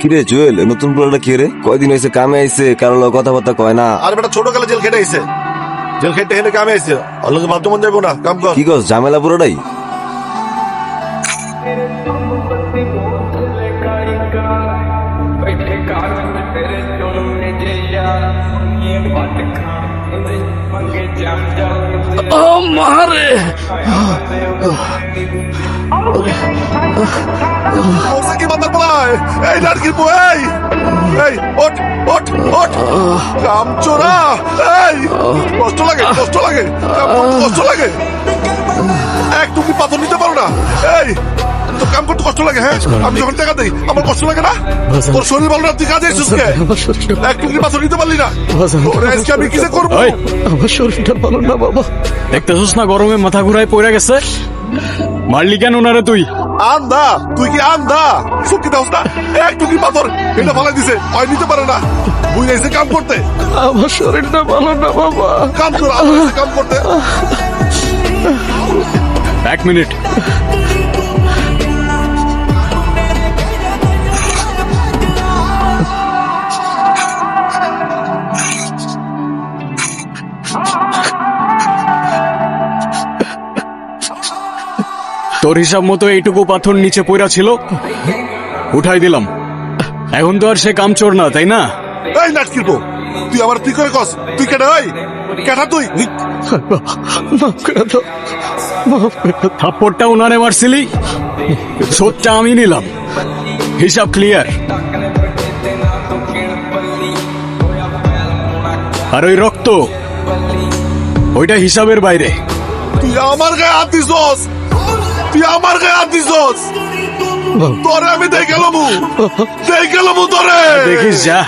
কিরে জুয়েল, নতুন পোলাটা কি রে? কয়দিন হয়েছে কামে আইছে, কারো লগে কথাবার্তা কয় না। আর বেটা ছোট কালে জেল খেটে আইছে, জেল খেটে হেনে কামে আইছে, আল্লাহকে ভাবতে মন যাইবো না, কাম কর। কি কস, ঝামেলা পুরোটাই? মারে ওসে কি মাথার পোলায়, এই লাড়কির বউ, এই ওঠ ওঠ ওঠ, কাম চোরা, এই কষ্ট লাগে, কষ্ট লাগে, কাম করতে কষ্ট লাগে, এক টুকরি পাথর নিতে পারো না, এই তো কাম করতে কষ্ট লাগে। হ্যাঁ, আমি যখন টাকা দেই আমার কষ্ট লাগে না? তোর শরীর ভালো না, তুই কাজে এসেছিস কে? এক টুকরি পাথর নিতে পারলি না? ওরে আজকে আমি কিসে করবো? আমার শরীরটা ভালো না বাবা। দেখতেছিস না গরমে মাথা ঘুরায় পড়ে গেছে। মারলি কেন ওনারে তুই? আন্দা, তুই কি আন্দা? সত্যি দাস না, এক টুকরি পাথর এটা ফালাই দিছে, হয় নিতে পারে না, বুঝে এসে কাম করতে। আমার শরীরটা ভালো না বাবা। কাম কর, আমার এসে কাম করতে। এক মিনিট। তোর হিসাব মতো এইটুকু পাথর নিচে পড়া ছিল, উঠাই দিলাম। এখন তো আর সে কামচোর না, তাই না? এই নাটকির বউ, তুই আমার তুই করে কস, তুই কেটে ওই কেটা তুই? থাপ্পড়টা উনারে মারছিলি, শোধটা আমি নিলাম, হিসাব ক্লিয়ার। আর ওই রক্ত, ওইটা হিসাবের বাইরে। তুই আমার গায়ে হাত দিছস, তুই আমার গায়ে হাত দিছস, তোরে আমি দেখে গেলাম তোরে। দেখিস যা।